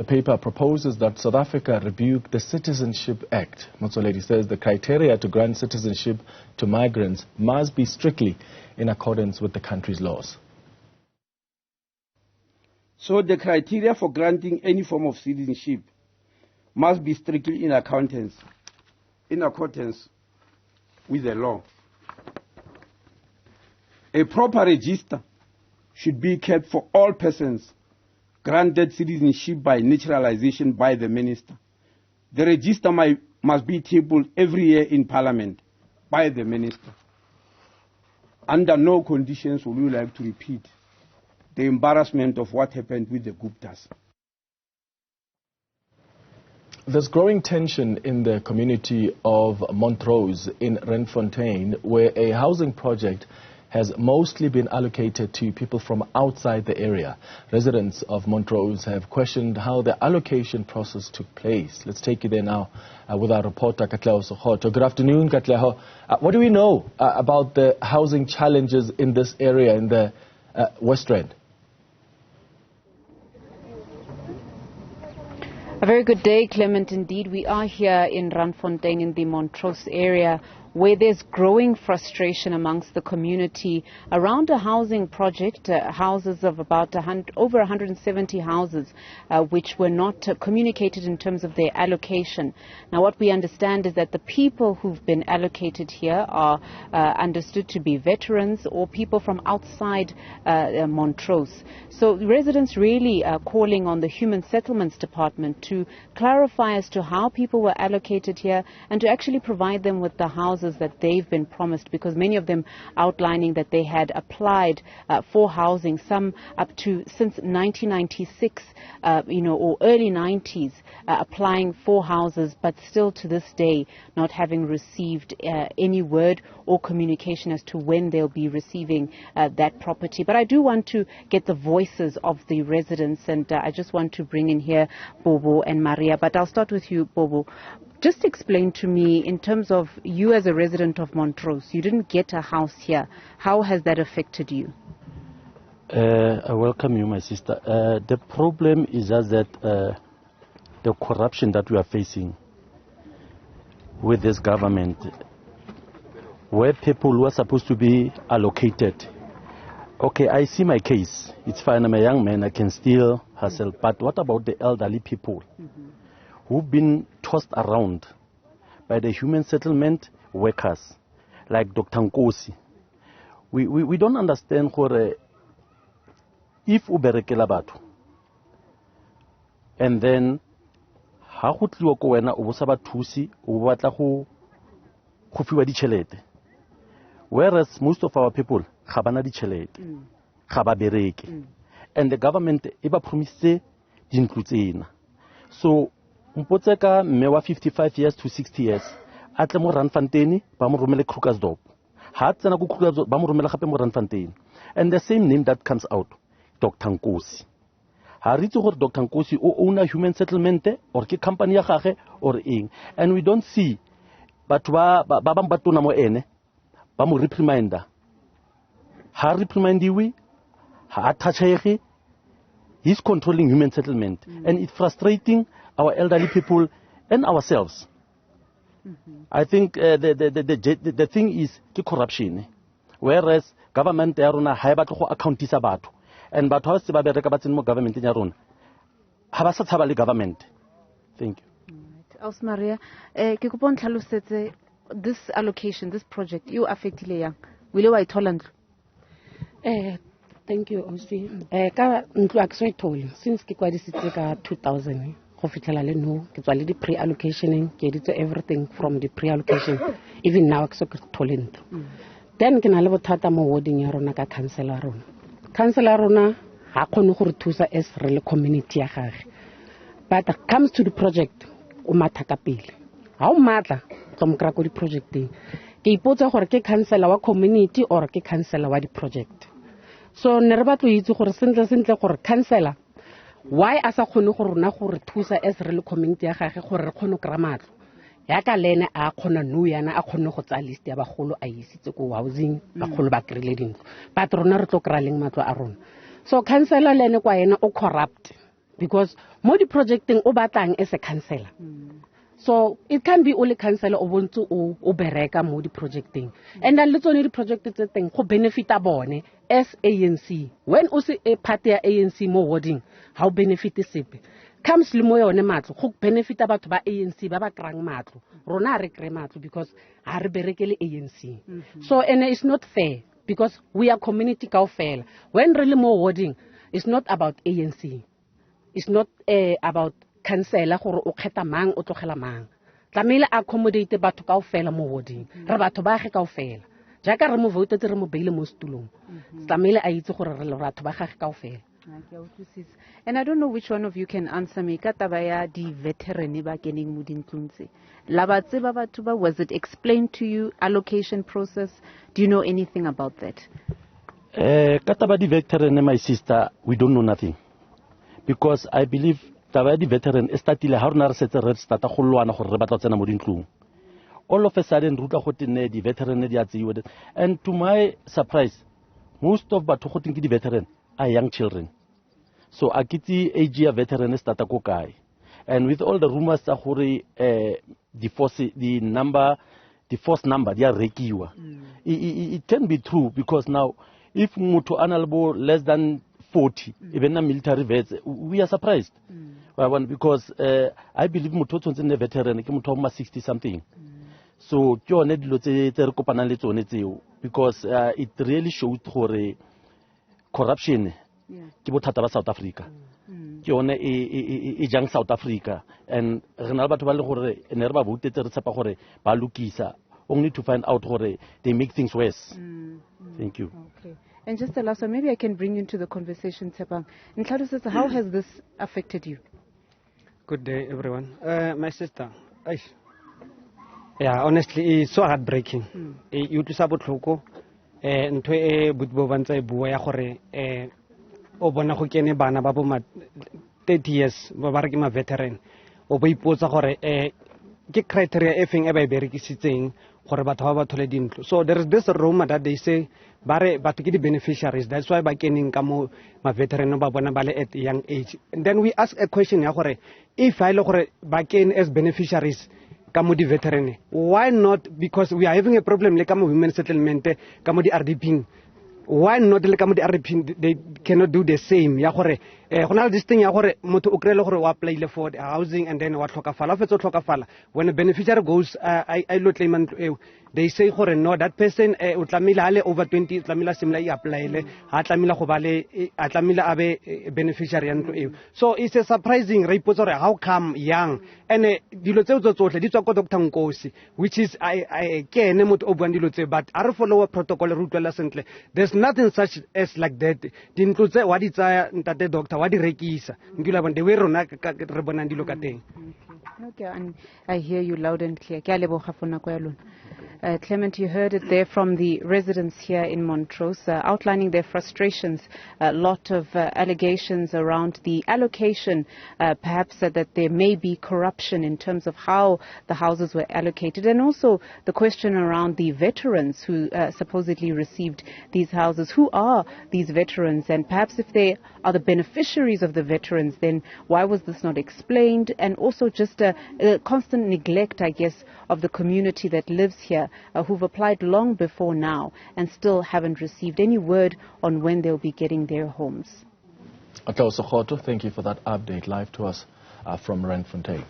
The paper proposes that South Africa rebuke the Citizenship Act. Motsoaledi says the criteria to grant citizenship to migrants must be strictly in accordance with the country's laws. So the criteria for granting any form of citizenship must be strictly in accordance with the law. A proper register should be kept for all persons granted citizenship by naturalization by the minister. The register must be tabled every year in Parliament by the minister. Under no conditions would we like to repeat the embarrassment of what happened with the Guptas. There's growing tension in the community of Montrose in Randfontein, where a housing project has mostly been allocated to people from outside the area. Residents of Montrose have questioned how the allocation process took place. Let's take you there now with our reporter Katleho Sekhotho. Good afternoon, Katleho. What do we know about the housing challenges in this area in the West Rand? A very good day, Clement. Indeed, we are here in Randfontein in the Montrose area, where there's growing frustration amongst the community around a housing project, houses of about over 170 houses, which were not communicated in terms of their allocation. Now, what we understand is that the people who've been allocated here are understood to be veterans or people from outside Montrose. So residents really are calling on the Human Settlements Department to clarify as to how people were allocated here and to actually provide them with the houses that they've been promised, because many of them outlining that they had applied for housing, some up to since 1996, or early 90s, applying for houses, but still to this day not having received any word or communication as to when they'll be receiving that property. But I do want to get the voices of the residents, and I just want to bring in here Bobo and Maria, but I'll start with you, Bobo. Just explain to me, in terms of you as a resident of Montrose, you didn't get a house here. How has that affected you? I welcome you, my sister. The problem is just that the corruption that we are facing with this government, where people who are supposed to be allocated. Okay, I see my case. It's fine, I'm a young man, I can still hustle. But what about the elderly people who've been tossed around by the human settlement workers, like Dr. Nkosi? We don't understand where if u berekela batho and then ha go tliwa ko wena o bosa bathusi o batla go fiwa ditšhelete, whereas most of our people ga bana ditšhelete, ga ba bereke, and the government e ba promise dintlu tsena. So mpotse ka mme wa 55 years to 60 years a tle mo Randfontein ba mo romele Krugersdorp, ha tsena go Krugersdorp ba mo romela gape mo Randfontein, and the same name that comes out, Dr. Nkosi. Ha re itse gore Dr. Nkosi o own a human settlement or ke company ya gage or eng, and we don't see batho ba bang ba tona mo ene ba mo reprimander, ha reprimandiwe, ha touchege. He's controlling human settlement, and it's frustrating our elderly people and ourselves. I think the thing is corruption, whereas government ya rona ha ba tlo go accountisa batho, and batho ha se ba bereka ba tsene mo government ya rona ha ba sa tshaba le government. Thank you. Aus Maria, ke kopa ntlhalosetse this allocation, this project you affectile yang wile wa ithola ntlo? Thank you, Osi. Ka ntlo a ke so ithole since ke kwadisitse ka 2000 go fitlhela le no ke tswa le di pre-allocationing, ke editse everything from the pre-allocation, even now ke so ke thole ntlo. Then ke na le bothata mo warding ya rona ka councilor ya rona. Councilor ya rona ha kgone go re thusa as re le community ya gage, but it comes to the project o matha ka pele. Ha o matla tlo mo kra go di projecting, ke ipotsa gore ke councilor wa community or ke councilor wa di project. So ne re batlo itse gore sentle gore councilor why a sa kgone go rona go re thusa as re le community ya gage gore re kgone kra matlo ya ka lene a kgona no yana a kgone go tsa list ya bagolo a isitse go housing bagolo ba krile dintlo, but rona re tlo kra leng matlo a rona. So councilor lene kwa yena o corrupt because mo di-projecteng o batlang as a councillor. So it can be only councillor o bontse o bereka mo di-projecteng. And then le tsone di-project tse teng go benefita bone as ANC. When o se a party ya ANC mo warding, ha o benefit sepe. Comes le mo yone matlo go benefita batho ba ANC ba ba krang matlo. Rona re kre matlo because ha re berekele ANC. So and it's not fair because we are community kaofela. When really more warding, it's not about ANC. It's not about councillor gore o kgetha mang o tlogela mang. Tlamele accommodate batho kaofela mo warding. Re batho ba ge kaofela. Jaka re mo vote re mo beile mo stulong. Tlamele a itse gore re batho ba ge kaofela. And I don't know which one of you can answer me. Ka taba ya di veteran ba keneng mo dintlong tse. La ba tseba batho ba, was it explained to you, allocation process? Do you know anything about that? Ka taba di veteran, my sister, we don't know nothing. Because I believe taba di veteran e statile ha rona re setse re starta go lwana gore re batla tsena mo dintlong. All of a sudden ruta go tenne di veteran di a tseiwa. And to my surprise, most of batho go teng ke di veteran are young children. So akiti age ya veteran starta ko kae. And with all the rumors tsa gore the force number they are rekiwa. It can be true because now if motho analbo less than 40, even a military vets, we are surprised. Because I believe motho tsontse ne veteran ke motho ma 60 something. So ke one dilo tse re kopana le tsone tseo because it really showed gore corruption ke bothata ba South Africa. Ke one e jang South Africa, and re na le batho ba le gore ne re ba votetse re tshepa gore ba lukisa, only to find out gore they make things worse. Thank you. Okay. And just the last one, maybe I can bring you into the conversation, Tshepang. How has this affected you? Good day, everyone. My sister, yeah, honestly, it's so heartbreaking. You to sabotloko, ntwe e butbo bantsa e bua ya gore o bona go kene bana ba bo 30 years ba ba re ke ma veteran o ba ipotsa gore ke criteria e feng e ba e berekisitseng gore batho ba ba thole dintlo. So there is this rumor that they say bare batho ke di beneficiaries, that's why ba keneng ka mo ma veteran ba bona ba le at young age. And then we ask a question ya gore if I le gore ba ken as beneficiaries ka mo di veteran, why not? Because we are having a problem le ka mo women settlement ka mo di RDP. Why not le ka mo di RDP they cannot do the same ya gore go na le this thing ya gore motho o krele gore wa apply for housing and then wa tlhokafala fetso tlhokafala when a beneficiary goes I lo claim they say gore no, that person o tlamile ale over 20 tlamile simla I apply le ha tlamile go ba le a tlamile abe beneficiary ya ntlo eo. So it's a surprising re ipotsa gore how come young and dilo tse tsotlhe di tswa ko Dr. Nkosi, which is I ke ene motho o buang dilo tse, but a re follow protocol re utlwela sentle. There's nothing such as like that. Dintlo tse wa di tsaya ntate doctor wa di rekisa ngila bone we rona re bona dilo ka teng. Okay, and I hear you loud and clear. Ke a leboga for nako ya lona. Clement, you heard it there from the residents here in Montrose, outlining their frustrations, a lot of allegations around the allocation, perhaps that there may be corruption in terms of how the houses were allocated, and also the question around the veterans who supposedly received these houses. Who are these veterans? And perhaps if they are the beneficiaries of the veterans, then why was this not explained? And also just a constant neglect, I guess, of the community that lives here, who've applied long before now and still haven't received any word on when they'll be getting their homes. Sekhotho, thank you for that update live to us from Randfontein.